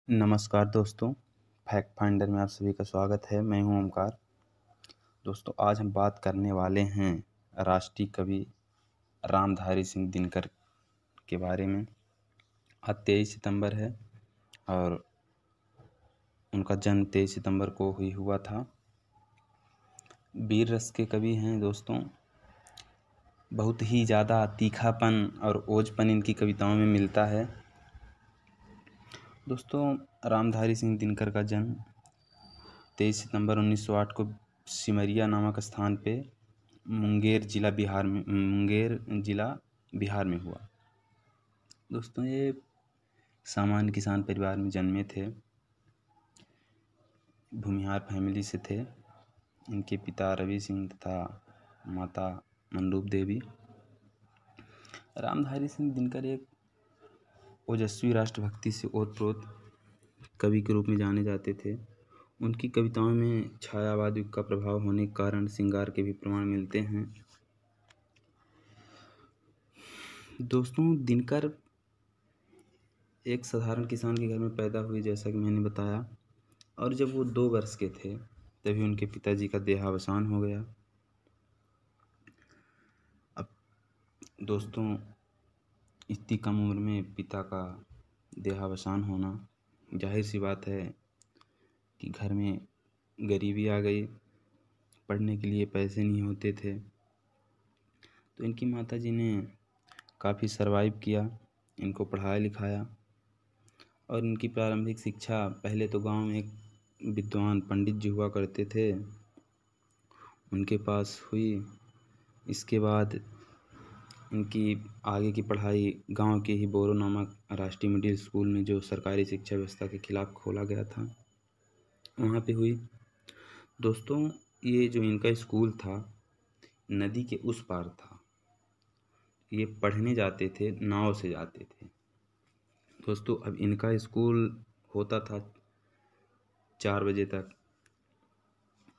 नमस्कार दोस्तों, fact finder में आप सभी का स्वागत है। मैं हूं ओमकार। दोस्तों, आज हम बात करने वाले हैं राष्ट्रीय कवि रामधारी सिंह दिनकर के बारे में। आज 23 सितंबर है और उनका जन्म 23 सितंबर को ही हुआ था। वीर रस के कवि हैं दोस्तों। बहुत ही ज़्यादा तीखापन और ओजपन इनकी कविताओं में मिलता है। दोस्तों, रामधारी सिंह दिनकर का जन्म 23 सितंबर 1908 को सिमरिया नामक स्थान पे मुंगेर जिला बिहार में हुआ। दोस्तों, ये सामान्य किसान परिवार में जन्मे थे। भूमिहार फैमिली से थे। इनके पिता रवि सिंह तथा माता मनरूप देवी। रामधारी सिंह दिनकर एक ओजस्वी राष्ट्रभक्ति से ओतप्रोत कवि के रूप में जाने जाते थे। उनकी कविताओं में छायावाद युग का प्रभाव होने के कारण श्रृंगार के भी प्रमाण मिलते हैं। दोस्तों, दिनकर एक साधारण किसान के घर में पैदा हुए, जैसा कि मैंने बताया, और जब वो 2 वर्ष के थे तभी उनके पिताजी का देहावसान हो गया। अब दोस्तों, इतनी कम उम्र में पिता का देहावसान होना, जाहिर सी बात है कि घर में गरीबी आ गई। पढ़ने के लिए पैसे नहीं होते थे, तो इनकी माताजी ने काफ़ी सरवाइव किया, इनको पढ़ाया लिखाया। और इनकी प्रारंभिक शिक्षा पहले तो गांव में एक विद्वान पंडित जी हुआ करते थे, उनके पास हुई। इसके बाद इनकी आगे की पढ़ाई गांव के ही बोरो नामक राष्ट्रीय मिडिल स्कूल में, जो सरकारी शिक्षा व्यवस्था के खिलाफ खोला गया था, वहाँ पे हुई। दोस्तों, ये जो इनका स्कूल था नदी के उस पार था। ये पढ़ने जाते थे, नाव से जाते थे। दोस्तों, अब इनका स्कूल होता था 4 बजे तक।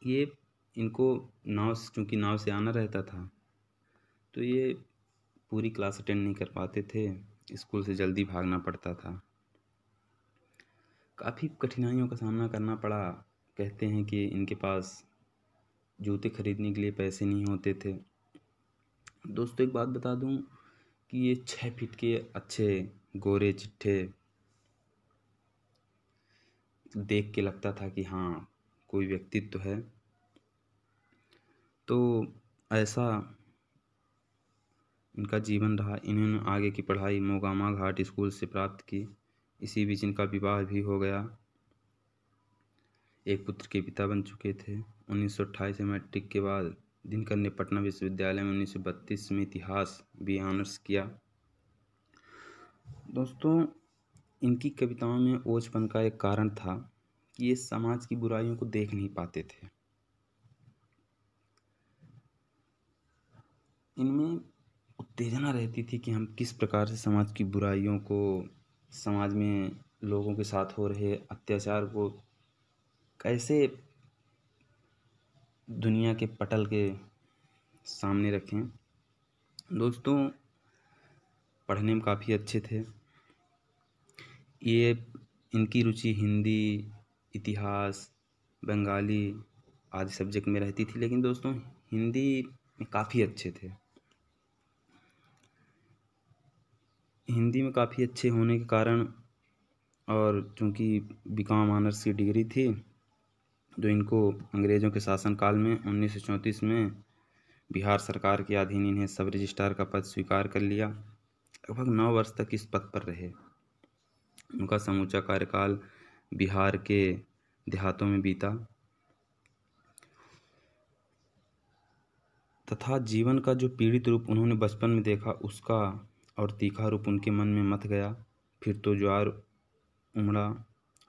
ये इनको चूँकि नाव से आना रहता था, तो ये पूरी क्लास अटेंड नहीं कर पाते थे। स्कूल से जल्दी भागना पड़ता था। काफ़ी कठिनाइयों का सामना करना पड़ा। कहते हैं कि इनके पास जूते खरीदने के लिए पैसे नहीं होते थे। दोस्तों, एक बात बता दूं कि ये 6 फीट के अच्छे गोरे चिट्ठे देख के लगता था कि हाँ, कोई व्यक्तित्व है। तो ऐसा इनका जीवन रहा। इन्होंने आगे की पढ़ाई मोगामा घाट स्कूल से प्राप्त की। इसी बीच इनका विवाह भी हो गया। एक पुत्र के पिता बन चुके थे। 1928 में मैट्रिक के बाद दिनकर ने पटना विश्वविद्यालय में 1932 में इतिहास बी ऑनर्स किया। दोस्तों, इनकी कविताओं में ओजपन का एक कारण था कि ये समाज की बुराइयों को देख नहीं पाते थे। इनमें उत्तेजना रहती थी कि हम किस प्रकार से समाज की बुराइयों को, समाज में लोगों के साथ हो रहे अत्याचार को कैसे दुनिया के पटल के सामने रखें। दोस्तों, पढ़ने में काफ़ी अच्छे थे। ये इनकी रुचि हिंदी, इतिहास, बंगाली आदि सब्जेक्ट में रहती थी, लेकिन दोस्तों हिंदी में काफ़ी अच्छे थे। हिंदी में काफ़ी अच्छे होने के कारण, और चूँकि बीकॉम ऑनर्स की डिग्री थी, जो इनको अंग्रेज़ों के शासनकाल में 1934 में बिहार सरकार के अधीन इन्हें सब रजिस्ट्रार का पद स्वीकार कर लिया। लगभग 9 वर्ष तक इस पद पर रहे। उनका समूचा कार्यकाल बिहार के देहातों में बीता तथा जीवन का जो पीड़ित रूप उन्होंने बचपन में देखा, उसका और तीखा रूप उनके मन में मथ गया। फिर तो ज्वार उमड़ा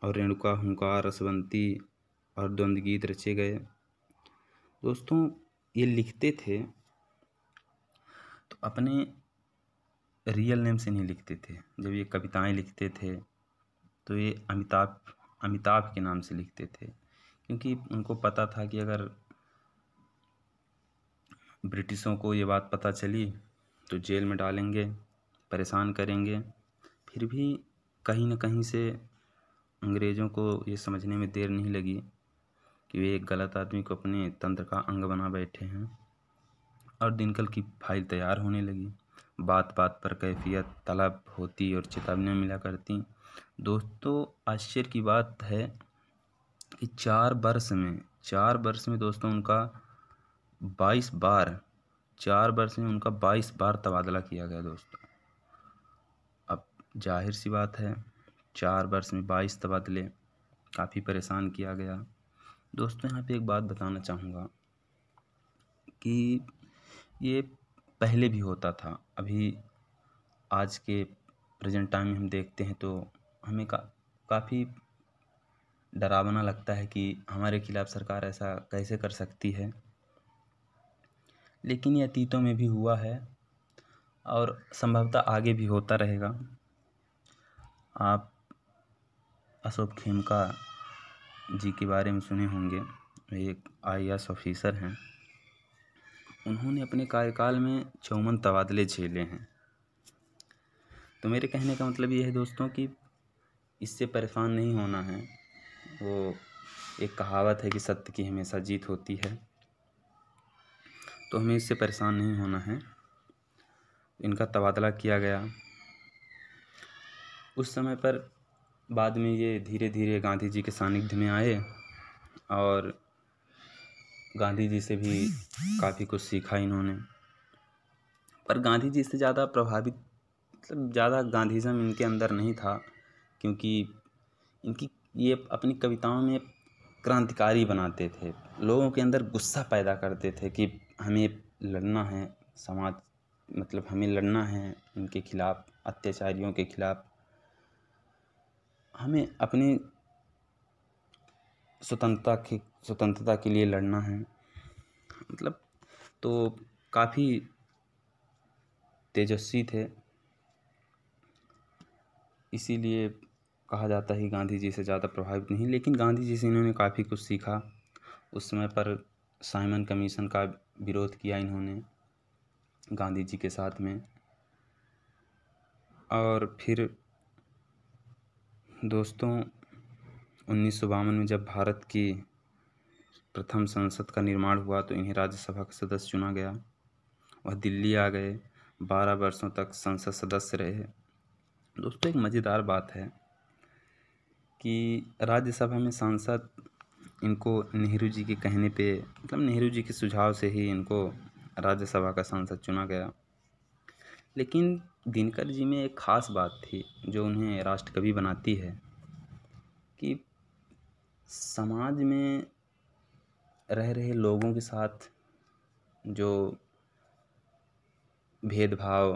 और रेणुका, हुंकार, रसवंती और द्वंद्व गीत रचे गए। दोस्तों, ये लिखते थे तो अपने रियल नेम से नहीं लिखते थे। जब ये कविताएं लिखते थे तो ये अमिताभ के नाम से लिखते थे, क्योंकि उनको पता था कि अगर ब्रिटिशों को ये बात पता चली तो जेल में डालेंगे, परेशान करेंगे। फिर भी कहीं न कहीं से अंग्रेज़ों को ये समझने में देर नहीं लगी कि वे एक गलत आदमी को अपने तंत्र का अंग बना बैठे हैं, और दिनकर की फाइल तैयार होने लगी। बात बात पर कैफियत तलब होती और चेतावनियाँ मिला करती। दोस्तों, आश्चर्य की बात है कि 4 वर्ष में दोस्तों उनका 22 बार तबादला किया गया दोस्तों। अब जाहिर सी बात है, 4 वर्ष में 22 तबादले, काफ़ी परेशान किया गया। दोस्तों, यहाँ पे एक बात बताना चाहूँगा कि ये पहले भी होता था। अभी आज के प्रेजेंट टाइम में हम देखते हैं तो हमें काफ़ी डरावना लगता है कि हमारे खिलाफ सरकार ऐसा कैसे कर सकती है। लेकिन ये अतीतों में भी हुआ है और संभवतः आगे भी होता रहेगा। आप अशोक खेमका जी के बारे में सुने होंगे, एक IAS ऑफिसर हैं। उन्होंने अपने कार्यकाल में 54 तबादले झेले हैं। तो मेरे कहने का मतलब ये है दोस्तों कि इससे परेशान नहीं होना है। वो एक कहावत है कि सत्य की हमेशा जीत होती है, तो हमें इससे परेशान नहीं होना है। इनका तबादला किया गया उस समय पर। बाद में ये धीरे धीरे गांधी जी के सानिध्य में आए और गांधी जी से भी काफ़ी कुछ सीखा इन्होंने। पर गांधी जी से ज़्यादा प्रभावित, मतलब ज़्यादा गांधीज़म इनके अंदर नहीं था, क्योंकि इनकी ये अपनी कविताओं में क्रांतिकारी बनाते थे, लोगों के अंदर गुस्सा पैदा करते थे कि हमें लड़ना है समाज, मतलब हमें लड़ना है इनके खिलाफ, अत्याचारियों के खिलाफ, हमें अपनी स्वतंत्रता के लिए लड़ना है। मतलब तो काफ़ी तेजस्वी थे, इसीलिए कहा जाता है गांधी जी से ज़्यादा प्रभावित नहीं। लेकिन गांधी जी से इन्होंने काफ़ी कुछ सीखा। उस समय पर साइमन कमीशन का विरोध किया इन्होंने गांधी जी के साथ में। और फिर दोस्तों 1952 में जब भारत की प्रथम संसद का निर्माण हुआ तो इन्हें राज्यसभा का सदस्य चुना गया। वह दिल्ली आ गए, 12 वर्षों तक संसद सदस्य रहे। दोस्तों, एक मज़ेदार बात है कि राज्यसभा में सांसद इनको नेहरू जी के कहने पे, मतलब नेहरू जी के सुझाव से ही इनको राज्यसभा का सांसद चुना गया। लेकिन दिनकर जी में एक ख़ास बात थी जो उन्हें राष्ट्रकवि बनाती है कि समाज में रह रहे लोगों के साथ जो भेदभाव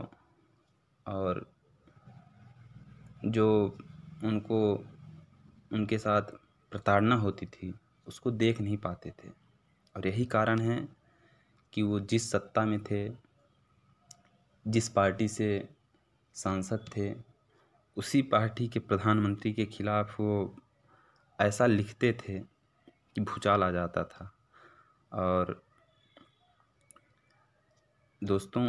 और जो उनको उनके साथ प्रताड़ना होती थी उसको देख नहीं पाते थे। और यही कारण है कि वो जिस सत्ता में थे, जिस पार्टी से सांसद थे, उसी पार्टी के प्रधानमंत्री के खिलाफ वो ऐसा लिखते थे कि भूचाल आ जाता था। और दोस्तों,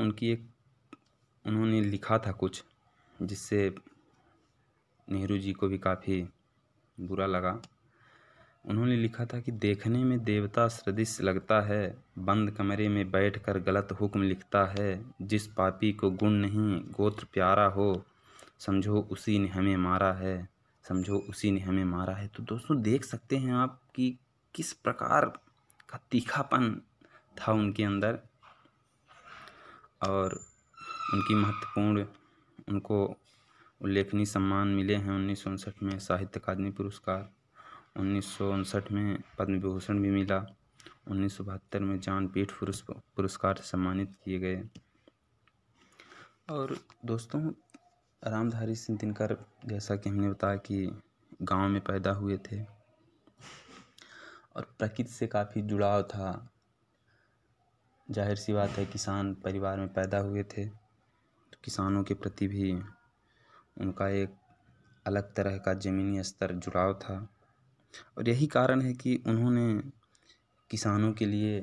उन्होंने लिखा था कुछ जिससे नेहरू जी को भी काफ़ी बुरा लगा। उन्होंने लिखा था कि देखने में देवता सदृश लगता है, बंद कमरे में बैठकर गलत हुक्म लिखता है, जिस पापी को गुण नहीं गोत्र प्यारा हो, समझो उसी ने हमें मारा है, समझो उसी ने हमें मारा है। तो दोस्तों, देख सकते हैं आप कि किस प्रकार का तीखापन था उनके अंदर। और उनकी महत्वपूर्ण, उनको उल्लेखनीय सम्मान मिले हैं। 1959 में साहित्य अकादमी पुरस्कार, 1959 में पद्म विभूषण भी मिला, 1972 में ज्ञानपीठ पुरस्कार से सम्मानित किए गए। और दोस्तों, रामधारी सिंह दिनकर, जैसा कि हमने बताया कि गांव में पैदा हुए थे और प्रकृति से काफ़ी जुड़ाव था। जाहिर सी बात है, किसान परिवार में पैदा हुए थे तो किसानों के प्रति भी उनका एक अलग तरह का ज़मीनी स्तर जुड़ाव था। और यही कारण है कि उन्होंने किसानों के लिए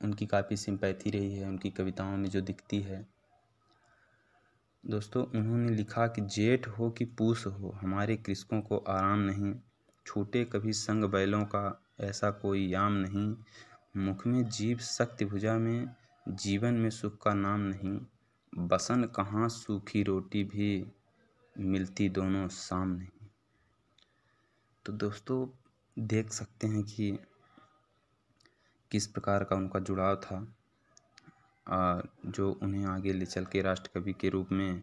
उनकी काफ़ी सिंपैथी रही है, उनकी कविताओं में जो दिखती है। दोस्तों उन्होंने लिखा कि जेठ हो कि पूस हो, हमारे कृषकों को आराम नहीं, छूटे कभी संग बैलों का ऐसा कोई याम नहीं, मुख में जीभ सख्त भुजा में, जीवन में सुख का नाम नहीं, बसन कहाँ सूखी रोटी भी मिलती दोनों शाम नहीं। तो दोस्तों देख सकते हैं कि किस प्रकार का उनका जुड़ाव था, जो उन्हें आगे ले चल के राष्ट्र कवि के रूप में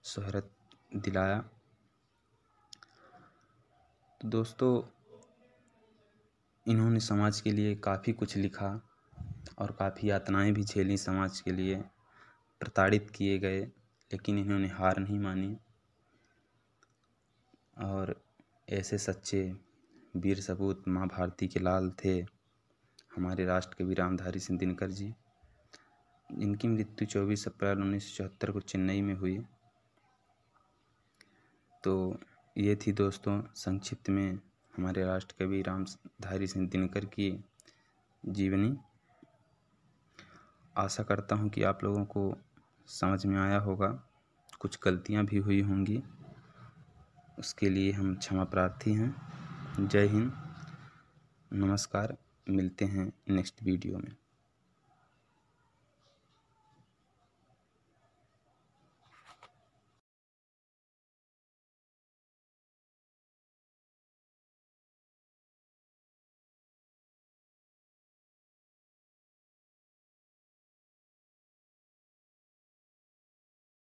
शोहरत दिलाया। तो दोस्तों इन्होंने समाज के लिए काफ़ी कुछ लिखा और काफ़ी यातनाएं भी झेली समाज के लिए, प्रताड़ित किए गए, लेकिन इन्होंने हार नहीं मानी और ऐसे सच्चे वीर सपूत माँ भारती के लाल थे हमारे राष्ट्र कवि रामधारी सिंह दिनकर जी। इनकी मृत्यु 24 अप्रैल 1974 को चेन्नई में हुई। तो ये थी दोस्तों संक्षिप्त में हमारे राष्ट्र कवि रामधारी सिंह दिनकर की जीवनी। आशा करता हूँ कि आप लोगों को समझ में आया होगा, कुछ गलतियाँ भी हुई होंगी, उसके लिए हम क्षमा प्रार्थी हैं। जय हिंद, नमस्कार, मिलते हैं नेक्स्ट वीडियो में।